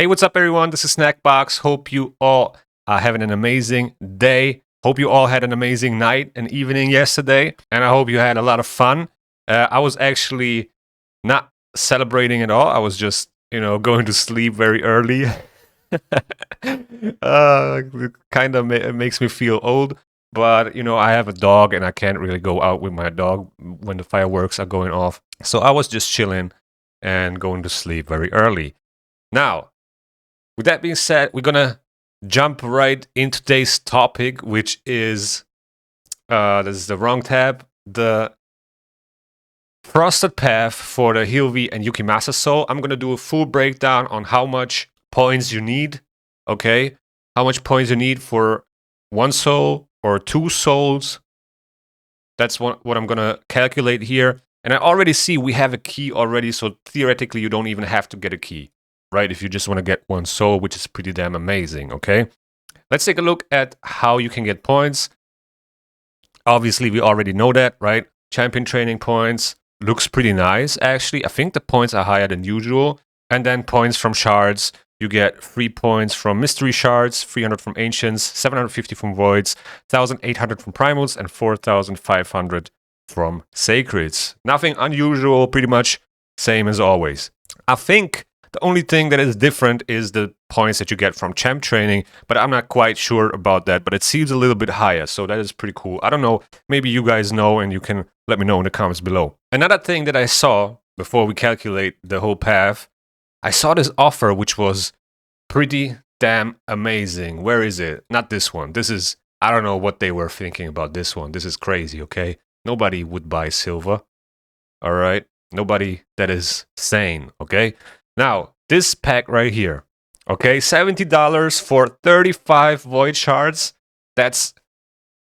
Hey, what's up, everyone? This is Snackbox. Hope you all are having an amazing day. Hope you all had an amazing night and evening yesterday. And I hope you had a lot of fun. I was actually not celebrating at all. I was just, going to sleep very early. It kind of makes me feel old. But, I have a dog and I can't really go out with my dog when the fireworks are going off. So I was just chilling and going to sleep very early. Now, with that being said, we're gonna jump right into today's topic, which is this is the wrong tab. The frosted path for the Hilvi and Yukimasa soul. I'm gonna do a full breakdown on how much points you need. Okay, how much points you need for one soul or two souls. That's what I'm gonna calculate here. And I already see we have a key already, so theoretically you don't even have to get a key. Right, if you just want to get one soul, which is pretty damn amazing, okay? Let's take a look at how you can get points. Obviously, we already know that, right? Champion training points looks pretty nice, actually. I think the points are higher than usual. And then points from shards. You get 3 points from mystery shards, 300 from ancients, 750 from voids, 1,800 from primals, and 4,500 from sacreds. Nothing unusual, pretty much same as always. I think the only thing that is different is the points that you get from champ training, but I'm not quite sure about that, but it seems a little bit higher, so that is pretty cool. I don't know, maybe you guys know and you can let me know in the comments below. Another thing that I saw before we calculate the whole path, I saw this offer which was pretty damn amazing. Where is it? Not this one. This is, I don't know what they were thinking about this one. This is crazy, okay? Nobody would buy silver, all right? Nobody that is sane, okay? Now, this pack right here, okay, $70 for 35 void shards. That's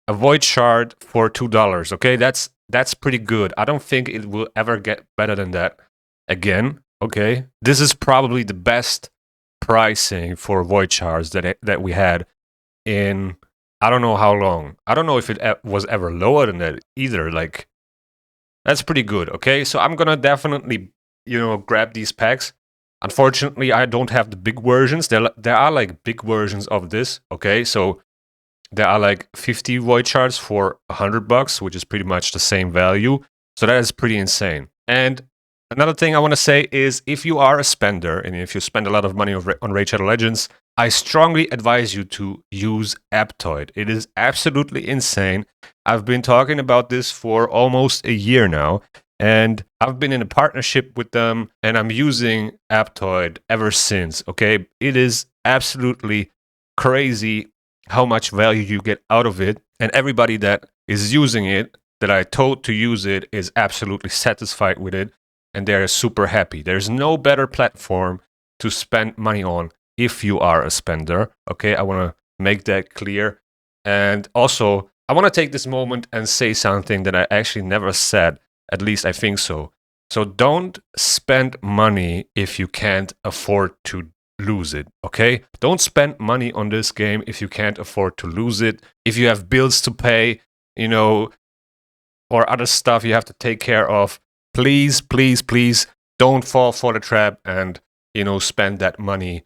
a void shard for $2, okay? That's pretty good. I don't think it will ever get better than that again, okay? This is probably the best pricing for void shards that we had in I don't know how long. I don't know if it was ever lower than that either. Like, that's pretty good, okay? So I'm gonna definitely, grab these packs. Unfortunately, I don't have the big versions. There are like big versions of this, okay? So there are like 50 void shards for $100, which is pretty much the same value. So that is pretty insane. And another thing I want to say is if you are a spender and if you spend a lot of money on Raid Shadow Legends, I strongly advise you to use Aptoide. It is absolutely insane. I've been talking about this for almost a year now. And I've been in a partnership with them and I'm using Aptoide ever since, okay? It is absolutely crazy how much value you get out of it. And everybody that is using it, that I told to use it, is absolutely satisfied with it. And they're super happy. There's no better platform to spend money on if you are a spender, okay? I want to make that clear. And also, I want to take this moment and say something that I actually never said. At least I think so. So don't spend money if you can't afford to lose it, okay? Don't spend money on this game if you can't afford to lose it. If you have bills to pay, or other stuff you have to take care of, please, please, please don't fall for the trap and, spend that money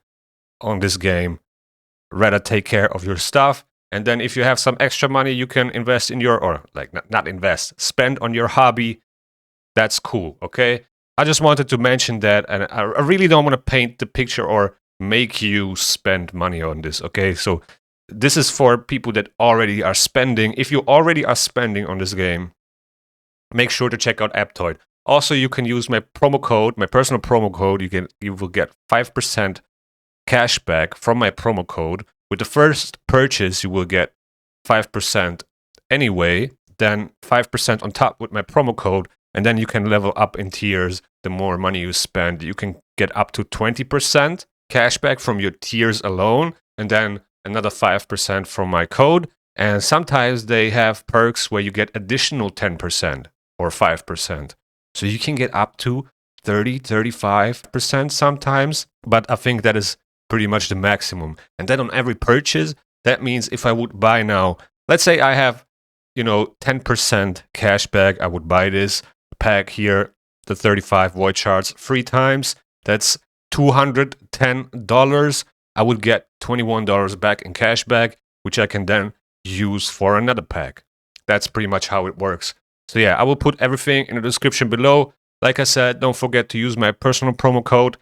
on this game. Rather take care of your stuff. And then if you have some extra money, you can invest in not invest, spend on your hobby. That's cool, okay? I just wanted to mention that, and I really don't want to paint the picture or make you spend money on this, okay? So this is for people that already are spending. If you already are spending on this game, make sure to check out Aptoide. Also, you can use my promo code, my personal promo code. You will get 5% cashback from my promo code. With the first purchase, you will get 5% anyway, then 5% on top with my promo code. And then you can level up in tiers. The more money you spend, you can get up to 20% cashback from your tiers alone, and then another 5% from my code. And sometimes they have perks where you get additional 10% or 5%. So you can get up to 30-35% sometimes, but I think that is pretty much the maximum. And then on every purchase, that means if I would buy now, let's say I have 10% cashback, I would buy this pack here, the 35 void shards 3 times. That's $210, I would get $21 back in cashback, which I can then use for another pack. That's pretty much how it works. So yeah, I will put everything in the description below. Like I said, don't forget to use my personal promo code.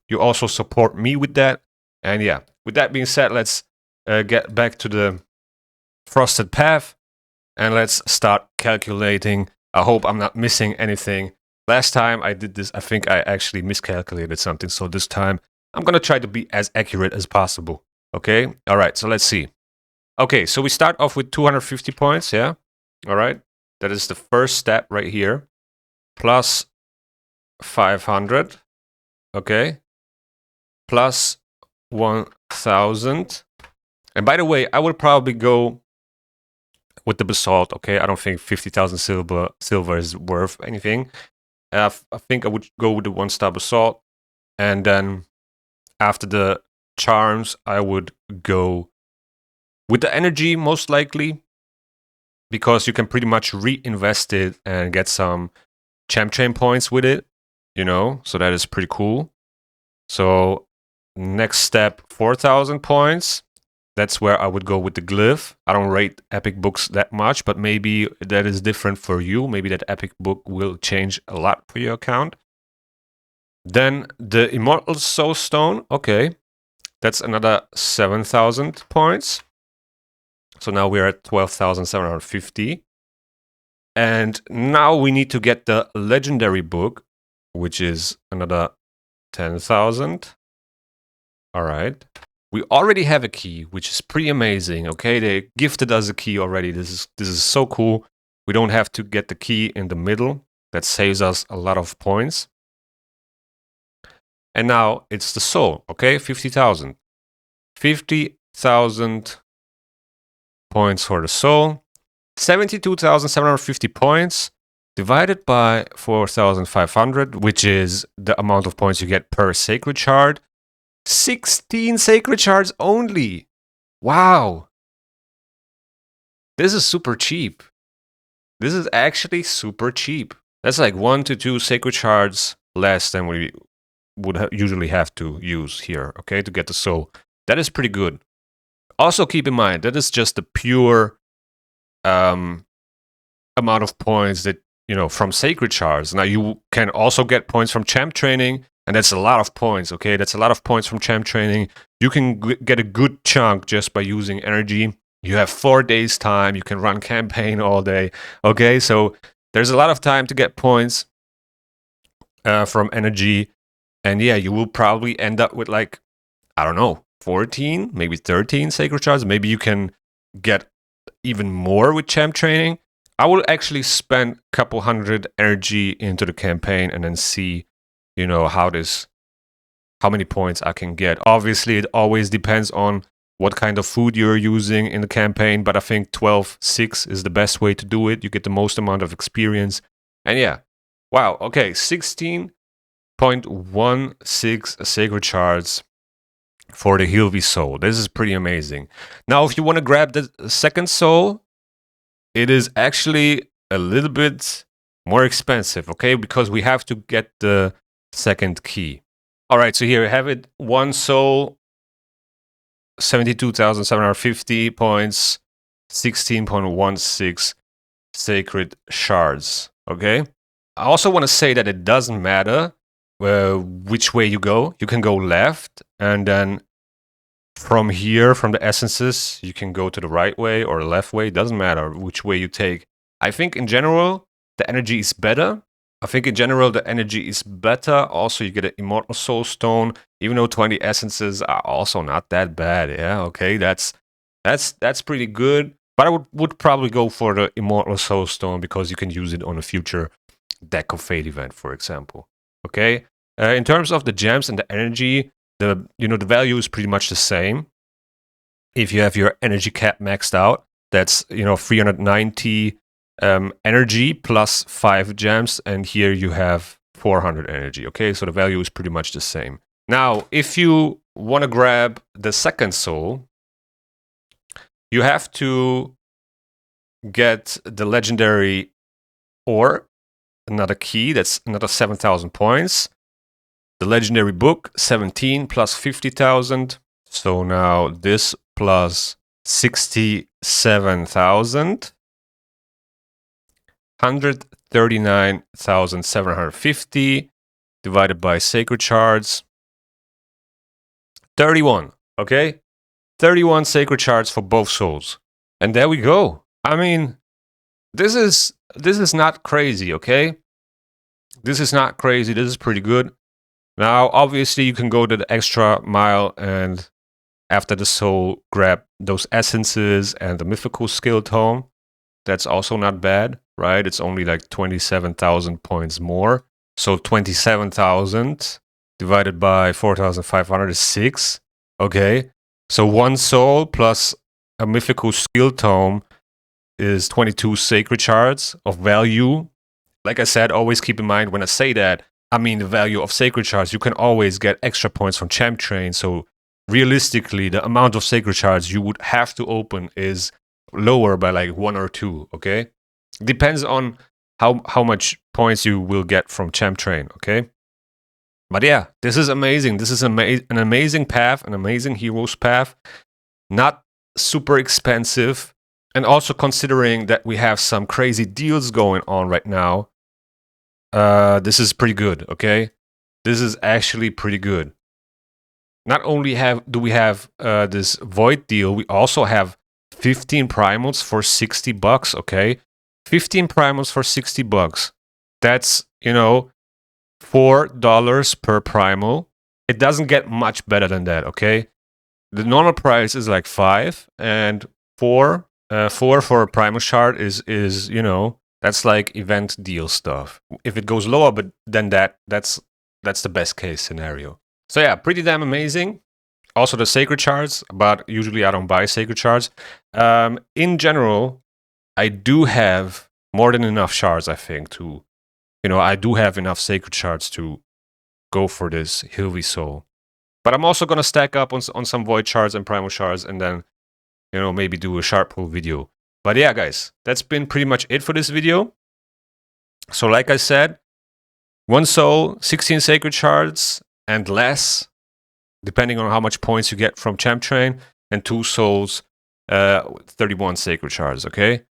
You also support me with that. And yeah, with that being said, let's get back to the frosted path and let's start calculating. I hope I'm not missing anything. Last time I did this, I think I actually miscalculated something. So this time I'm going to try to be as accurate as possible. Okay. All right. So let's see. Okay. So we start off with 250 points. Yeah. All right. That is the first step right here. Plus 500. Okay. Plus 1000. And by the way, I would probably go with the basalt. Okay. I don't think 50,000 silver is worth anything. I think I would go with the 1-star basalt. And then after the charms, I would go with the energy, most likely, because you can pretty much reinvest it and get some champ train points with it, you know, so that is pretty cool. So next step, 4,000 points. That's where I would go with the glyph. I don't rate epic books that much, but maybe that is different for you. Maybe that epic book will change a lot for your account. Then the Immortal Soul Stone. Okay, that's another 7,000 points. So now we're at 12,750. And now we need to get the legendary book, which is another 10,000. All right. We already have a key, which is pretty amazing. Okay, they gifted us a key already. This is so cool. We don't have to get the key in the middle. That saves us a lot of points. And now it's the soul. Okay, 50,000. 50,000 points for the soul. 72,750 points divided by 4,500, which is the amount of points you get per sacred shard. 16 sacred shards only. Wow. This is super cheap. This is actually super cheap. That's like 1 to 2 sacred shards less than we would usually have to use here, okay, to get the soul. That is pretty good. Also keep in mind, that is just the pure amount of points that, you know, from sacred shards. Now you can also get points from champ training, and that's a lot of points, okay? That's a lot of points from champ training. You can get a good chunk just by using energy. You have 4 days time. You can run campaign all day, okay? So there's a lot of time to get points from energy. And yeah, you will probably end up with like, I don't know, 14, maybe 13 sacred shards. Maybe you can get even more with champ training. I will actually spend a couple hundred energy into the campaign and then see, you know, how many points I can get. Obviously, it always depends on what kind of food you're using in the campaign, but I think 12-6 is the best way to do it. You get the most amount of experience. And yeah, wow, okay, 16.16 sacred shards for the Hilvi soul. This is pretty amazing. Now, if you want to grab the second soul, it is actually a little bit more expensive, okay? Because we have to get the second key. All right, so here we have it. 1 soul, 72,750 points, 16.16 sacred shards, okay? I also want to say that it doesn't matter which way you go. You can go left, and then from here, from the essences, you can go to the right way or the left way. It doesn't matter which way you take. I think in general, the energy is better. Also, you get an Immortal Soul Stone, even though 20 essences are also not that bad. Yeah, okay, that's pretty good. But I would probably go for the Immortal Soul Stone because you can use it on a future Deck of Fate event, for example. Okay, in terms of the gems and the energy, the value is pretty much the same. If you have your energy cap maxed out, that's 390 energy plus 5 gems, and here you have 400 energy. Okay, so the value is pretty much the same. Now, if you want to grab the second soul, you have to get the legendary ore, another key. That's another 7,000 points. The legendary book, 17 plus 50,000. So now this plus 67,000. 139,750 divided by sacred shards. 31, okay? 31 sacred shards for both souls. And there we go. I mean, this is not crazy, okay? This is not crazy. This is pretty good. Now, obviously, you can go to the extra mile and after the soul, grab those essences and the mythical skill tome. That's also not bad, right? It's only like 27,000 points more. So 27,000 divided by 4,500 is 6. Okay. So 1 soul plus a mythical skill tome is 22 sacred shards of value. Like I said, always keep in mind when I say that, I mean the value of sacred shards. You can always get extra points from Champ Train. So realistically, the amount of sacred shards you would have to open is lower by like 1 or 2, okay? Depends on how much points you will get from Champ Train, okay? But yeah, this is amazing. This is an amazing path, an amazing heroes path. Not super expensive. And also considering that we have some crazy deals going on right now, this is pretty good, okay? This is actually pretty good. Not only do we have this void deal, we also have 15 primals for $60, okay? 15 primals for $60. That's, you know, $4 per primal. It doesn't get much better than that, okay? The normal price is like 5, and 4 for a primal shard is you know, that's like event deal stuff. If it goes lower but than that's the best case scenario. So yeah, pretty damn amazing. Also the sacred shards, but usually I don't buy sacred shards. In general, I do have more than enough shards, I think, to, you know, I do have enough sacred shards to go for this Hilvi Soul. But I'm also going to stack up on some void shards and primal shards and then, you know, maybe do a shard pull video. But yeah, guys, that's been pretty much it for this video. So like I said, 1 soul, 16 sacred shards and less, depending on how much points you get from Champ Train, and 2 souls, 31 sacred shards, okay?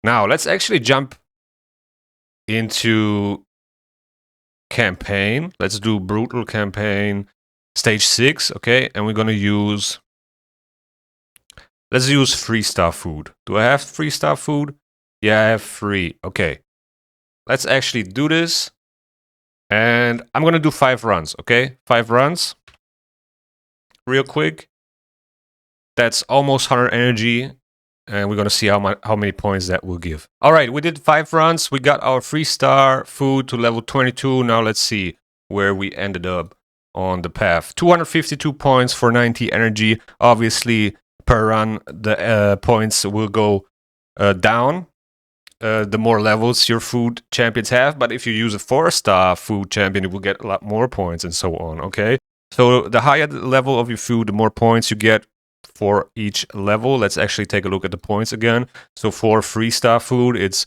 Now, let's actually jump into campaign. Let's do brutal campaign, stage 6, okay? And we're gonna use, let's use 3-star food. Do I have 3-star food? Yeah, I have 3, okay. Let's actually do this. And I'm gonna do 5 runs, okay? 5 runs. Real quick. That's almost 100 energy. And we're gonna see how many points that will give. All right, we did 5 runs. We got our 3-star food to level 22. Now let's see where we ended up on the path. 252 points for 90 energy. Obviously, per run, the points will go down. The more levels your food champions have. But if you use a 4-star food champion, you will get a lot more points and so on, okay? So the higher the level of your food, the more points you get for each level. Let's actually take a look at the points again. So for 3-star food, it's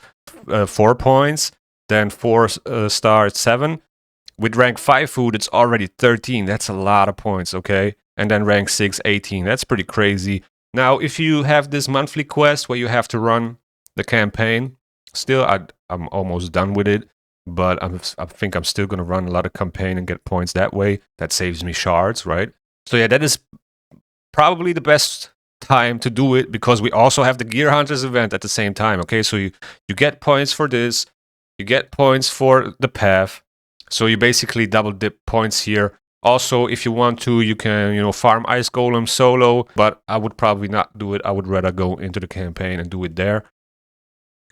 4 points. Then 4-star, it's 7. With rank 5 food, it's already 13. That's a lot of points, okay? And then rank 6, 18. That's pretty crazy. Now, if you have this monthly quest where you have to run the campaign, still, I'm almost done with it. But I think I'm still going to run a lot of campaign and get points that way. That saves me shards, right? So yeah, that is probably the best time to do it, because we also have the Gear Hunters event at the same time, okay? So you get points for this, you get points for the path, so you basically double dip points here. Also, if you want to, you can, you know, farm Ice Golem solo, but I would probably not do it. I would rather go into the campaign and do it there.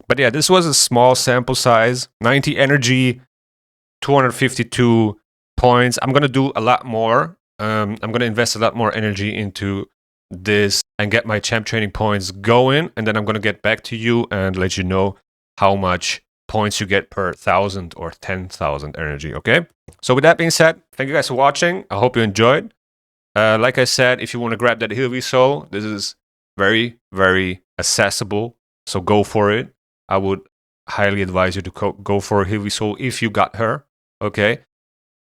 But yeah, this was a small sample size, 90 energy, 252 points. I'm going to do a lot more. I'm going to invest a lot more energy into this and get my champ training points going. And then I'm going to get back to you and let you know how much points you get per 1,000 or 10,000 energy, okay? So with that being said, thank you guys for watching. I hope you enjoyed. Like I said, if you want to grab that Hilvi Soul, this is very, very accessible. So go for it. I would highly advise you to go for Hilvi Soul if you got her, okay?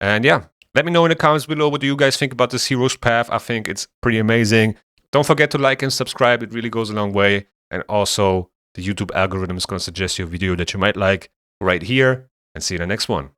And yeah, Let me know in the comments below what do you guys think about this hero's path. I think it's pretty amazing. Don't forget to like and subscribe. It really goes a long way. And also, the YouTube algorithm is going to suggest you a video that you might like right here. And see you in the next one.